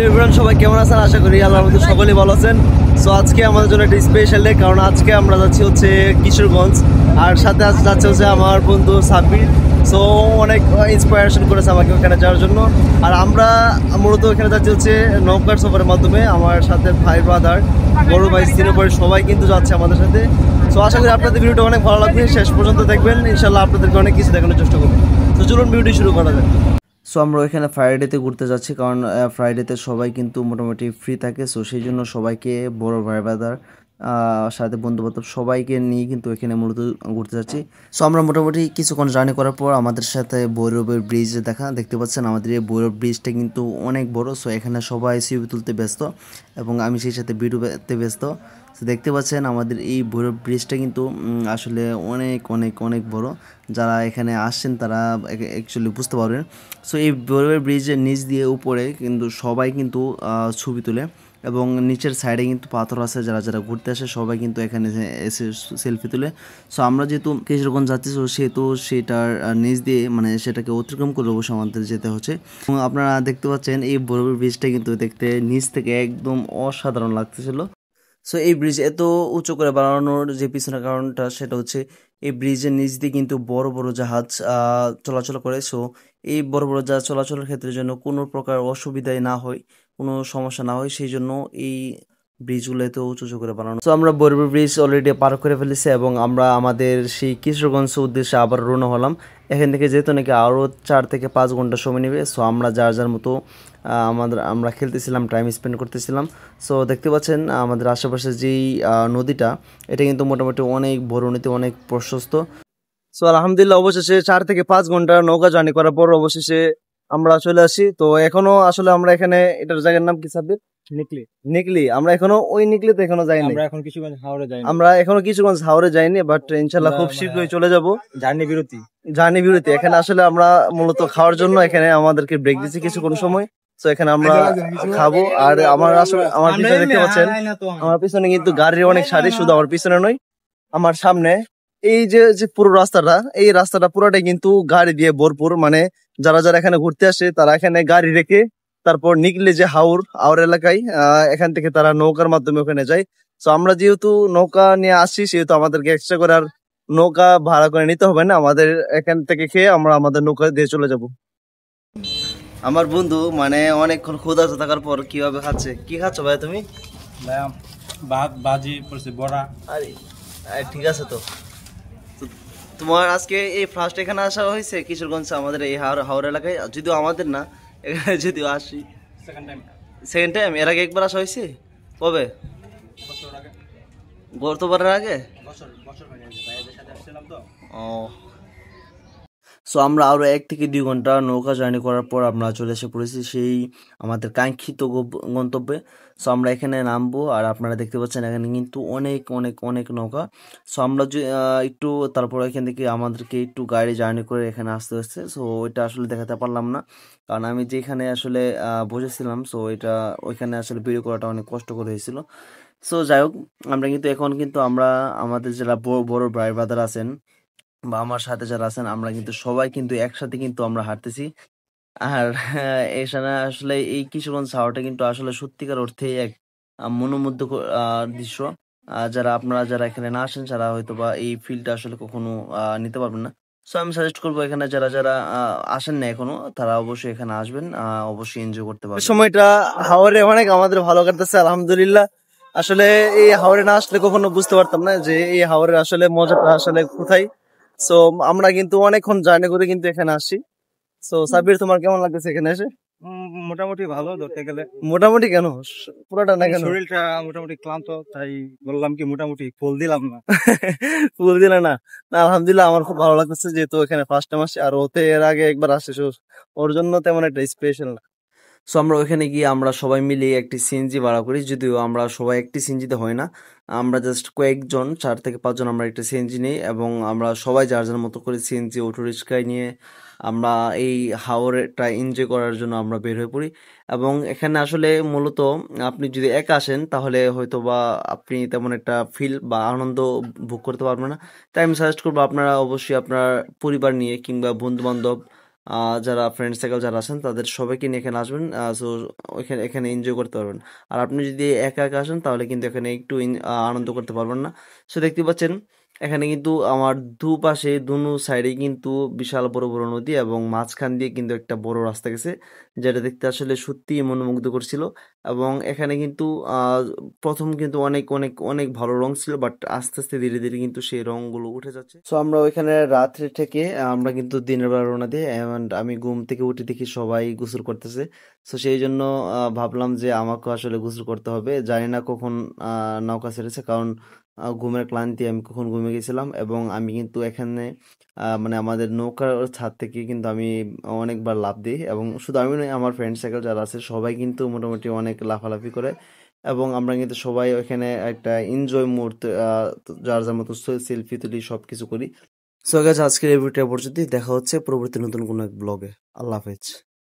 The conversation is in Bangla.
এভরিওয়ান, সবাই কেমন আছেন? আশা করি আল্লাহর মধ্যে সকলেই ভালো আছেন। সো আজকে আমাদের জন্য একটা স্পেশাল ডে, কারণ আজকে আমরা যাচ্ছি হচ্ছে কিশোরগঞ্জ, আর সাথে যাচ্ছে হচ্ছে আমার বন্ধু সাব্বির। সো অনেক ইন্সপায়ারেশন করেছে আমাকে ওখানে যাওয়ার জন্য। আর আমরা মূলত ওখানে যাচ্ছি হচ্ছে নৌকার সফরের মাধ্যমে। আমার সাথে ভাই, ব্রাদার, বড় ভাই, সিনিয়র ভাই সবাই কিন্তু যাচ্ছে আমাদের সাথে। সো আশা করি আপনাদের ভিডিওটা অনেক ভালো লাগবে, শেষ পর্যন্ত দেখবেন। ইনশাল্লাহ আপনাদেরকে অনেক কিছু দেখানোর চেষ্টা করবো। তো চলুন ভিডিওটি শুরু করা যায়। সো আমরা ওইখানে ফ্রাইডেতে ঘুরতে যাচ্ছি, কারণ ফ্রাইডেতে সবাই কিন্তু মোটামুটি ফ্রি থাকে। সো সেই জন্য সবাইকে, বড় ভাই ব্রাদার, সাথে বন্ধুবান্ধব সবাইকে নিয়ে কিন্তু এখানে মূলত ঘুরতে যাচ্ছি। সো আমরা মোটামুটি কিছুক্ষণ জার্নি করার পর আমাদের সাথে ভৈরবের ব্রিজ দেখতে পাচ্ছেন। আমাদের এই ভৈরব ব্রিজটা কিন্তু অনেক বড়। সো এখানে সবাই ছবি তুলতে ব্যস্ত এবং আমি সেই সাথে ভিডিওতে ব্যস্ত। তো দেখতে পাচ্ছেন আমাদের এই ভৈরব ব্রিজটা কিন্তু আসলে অনেক অনেক অনেক বড়। যারা এখানে আসছেন তারা অ্যাকচুয়ালি বুঝতে পারবেন। সো এই ভৈরবের ব্রিজের নিচ দিয়ে উপরে কিন্তু সবাই কিন্তু ছবি তুলে, এবং নিচের সাইডে কিন্তু পাথর আছে। যারা যারা ঘুরতে আসে সবাই কিন্তু এখানে এসে সেলফি তুলে। সো আমরা যেহেতু কিশোরগঞ্জ যাচ্ছি, সো সেহেতু সেটার নিচ দিয়ে মানে সেটাকে অতিক্রম করে অবশ্য আমাদের যেতে হচ্ছে। এবং আপনারা দেখতে পাচ্ছেন এই ভৈরবের ব্রিজটা কিন্তু দেখতে নিচ থেকে একদম অসাধারণ লাগতেছিল। সো এই ব্রিজ এত উঁচু করে বানানোর যে পিছনে কারণটা, সেটা হচ্ছে এই ব্রিজের নিচ দিয়ে কিন্তু বড় বড় জাহাজ চলাচল করে। সো এই বড় বড় জাহাজ চলাচলের ক্ষেত্রে যেন কোনো প্রকার অসুবিধায় না হয়, কোনো সমস্যা না হয়, সেই জন্য এই ব্রিজগুলো এত উঁচু উঁচু করে বানানো। সো আমরা বরবর ব্রিজ অলরেডি পার করে ফেলেছি এবং আমরা আমাদের সেই কিশোরগঞ্জ উদ্দেশ্যে আবার রওনা হলাম। এখান থেকে যেহেতু নাকি আরও 4 থেকে 5 ঘন্টা সময় নেবে। সো আমরা যার যার মতো আমরা খেলতেছিলাম, টাইম স্পেন্ড করতেছিলাম। সো দেখতে পাচ্ছেন আমাদের আশেপাশে যেই নদীটা, এটা কিন্তু মোটামুটি অনেক বড় নদী, অনেক প্রশস্ত। সো আলহামদুলিল্লাহ, অবশেষে 4 থেকে 5 ঘন্টা নৌকা জার্নি করার পর অবশেষে আমরা চলে আসি। তো এখনো আসলে আমরা এখানে, এটার জায়গার নাম কি সাব্বির? নিকলি। নিকলি, আমরা এখনো ওই নিকলিতে এখনো যাইনি। আমরা এখনো কিছুগঞ্জ হাওরে যাইনি, বাট ইনশাল্লাহ খুব শীঘ্রই চলে যাব। জার্নি বিরতি এখানে আসলে আমরা মূলত খাওয়ার জন্য এখানে আমাদেরকে ব্রেক দিচ্ছি কিছুক্ষণ সময়। তো এখানে আমরা খাবো। আর আমার আসলে আমার পিছনে দেখতে পাচ্ছেন, আমার পিছনে কিন্তু গাড়ির অনেক সারি, শুধু আমার পিছনে নয়, আমার সামনে এই যে যে পুরো রাস্তাটা, এই রাস্তাটা পুরোটাই কিন্তু গাড়ি দিয়ে ভরপুর। মানে যারা যারা এখানে ঘুরতে আসে তারা এখানে গাড়ি রেখে তারপর নিকলে যে হাওর এলাকায় এখান থেকে তারা নৌকার মাধ্যমে ওখানে যায়। তো আমরা যেহেতু নৌকা নিয়ে আসছি, সেহেতু আমাদেরকে এক্সট্রা করে আর নৌকা ভাড়া করে নিতে হবে না। আমাদের এখান থেকে খেয়ে আমরা আমাদের নৌকা দিয়ে চলে যাব। আমার বন্ধু মানে অনেকক্ষণ ক্ষুধার্ত থাকার পর কিভাবে খাচ্ছে। কি খাচ্ছ ভাই তুমি? ভাত, ভাজি করছি, বড়া। আরে ঠিক আছে। তো তো তোমার আজকে এই ফার্স্ট এখানে আসা হয়েছে কিশোরগঞ্জ, আমাদের এই হাওড়া এলাকায়? যদিও আমাদের না, এখানে যদিও আসি সেকেন্ড টাইম। এর আগে একবার আসা হয়েছে, কবে? গতবারের আগে। ও, সো আমরা আরও 1 থেকে 2 ঘন্টা নৌকা জার্নি করার পর আমরা চলে এসে পড়েছি সেই আমাদের কাঙ্ক্ষিত গন্তব্যে। সো আমরা এখানে নামবো, আর আপনারা দেখতে পাচ্ছেন এখানে কিন্তু অনেক অনেক অনেক নৌকা। সো আমরা একটু তারপর এখান থেকে আমাদেরকে একটু গাড়ি জার্নি করে এখানে আসতে হচ্ছে। সো ওইটা আসলে দেখাতে পারলাম না, কারণ আমি যেখানে আসলে বসেছিলাম, সো ওইখানে আসলে ভিডিও করাটা অনেক কষ্টকর হয়েছিল। সো যাই হোক, আমরা কিন্তু এখন কিন্তু আমরা আমাদের যারা বড় বড় ভাই ব্রাদার আছেন বা আমার সাথে যারা আছেন, আমরা কিন্তু সবাই কিন্তু একসাথে কিন্তু আমরা হাঁটতেছি। আর এখানে আসলে এই কিশোরগঞ্জ শহরটা কিন্তু আসলে সত্যিকার অর্থে এক দৃশ্য। যারা এখানে না আসেন, যারা হয়তো বা এই ফিলটা আসলে কখনো নিতে পারবেন না। সো আমি সাজেস্ট করবো, এখানে যারা যারা আসেন না এখনো, তারা অবশ্যই এখানে আসবেন, অবশ্যই এনজয় করতে পারবেন। সময়টা হাওরে অনেক আমাদের ভালো কাটতেছে আলহামদুলিল্লাহ। আসলে এই হাওরে না আসলে কখনো বুঝতে পারতাম না যে এই হাওরের আসলে মজাটা আসলে কোথায়। সো আমরা কিন্তু অনেকক্ষণ জার্নি করে কিন্তু এখানে আসছি। সো সাবির, তোমার কেমন লাগতেছে এখানে এসে? মোটামুটি ভালো ধরতে গেলে। মোটামুটি কেন, পুরোটা না কেন? শরীরটা মোটামুটি ক্লান্ত, তাই বললাম কি মোটামুটি ফুল দিলাম না। ফুল দিলে না? না, আলহামদুলিল্লাহ আমার খুব ভালো লাগতেছে, যেহেতু এখানে ফার্স্ট টাইম আসছি, আর ওতে এর আগে একবার আসছে। ওর জন্য তেমন একটা স্পেশাল না। সো আমরা ওইখানে গিয়ে আমরা সবাই মিলে একটি সিএনজি ভাড়া করি, যদিও আমরা সবাই একটি সিএনজিতে হয় না, আমরা জাস্ট কয়েকজন 4 থেকে 5 জন আমরা একটা সিএনজি নিই, এবং আমরা সবাই যার যার মতো করে সিএনজি অটো রিক্সায় নিয়ে আমরা এই হাওরটা এনজয় করার জন্য আমরা বের হয়ে পড়ি। এবং এখানে আসলে মূলত আপনি যদি একা আসেন, তাহলে হয়তো বা আপনি তেমন একটা ফিল বা আনন্দ ভোগ করতে পারবেন না। তাই আমি সাজেস্ট করবো আপনারা অবশ্যই আপনার পরিবার নিয়ে কিংবা বন্ধু বান্ধব যারা ফ্রেন্ড সার্কেল যারা আছেন তাদের সবাইকে নিয়ে এখানে আসবেন। সো ওইখানে এখানে এনজয় করতে পারবেন। আর আপনি যদি একা একা আসেন তাহলে কিন্তু এখানে একটু আনন্দ করতে পারবেন না। সো দেখতে পাচ্ছেন এখানে কিন্তু আমার দুপাশে দুনো সাইডে কিন্তু বিশাল বড় বড় নদী এবং মাঝখান দিয়ে কিন্তু একটা বড় রাস্তা গেছে, যেটা দেখতে আসলে সত্যিই মনোমুগ্ধকর ছিল। এবং এখানে কিন্তু প্রথম কিন্তু অনেক অনেক অনেক ভালো রং ছিল, বাট আস্তে আস্তে ধীরে ধীরে কিন্তু সেই রংগুলো উঠে যাচ্ছে। সো আমরা ওইখানে রাত্রে থেকে আমরা কিন্তু দিনের বেলা রওনা দিই, and আমি ঘুম থেকে উঠে দেখি সবাই গোসল করতেছে। সো সেই জন্য ভাবলাম যে আমাকেও আসলে গোসল করতে হবে। জানি না কখন নৌকা ছেড়েছে, কারণ ঘুমের ক্লান্তি আমি কখন ঘুমিয়ে গেছিলাম। এবং আমি কিন্তু এখানে মানে আমাদের নৌকার ছাদ থেকে কিন্তু আমি অনেকবার লাফ দিই, এবং শুধু আমি নই, আমার ফ্রেন্ড সার্কেল যারা আছে সবাই কিন্তু মোটামুটি অনেক লাফালাফি করে। এবং আমরা কিন্তু সবাই ওইখানে একটা এনজয় মুহূর্তে যার যার মতো সেলফি তুলি, সব কিছু করি। সো গাইস, আজকের এই ভিডিওটা পর্যন্তই। দেখা হচ্ছে পরবর্তী নতুন কোনো এক ব্লগে। আল্লাহ হাফেজ।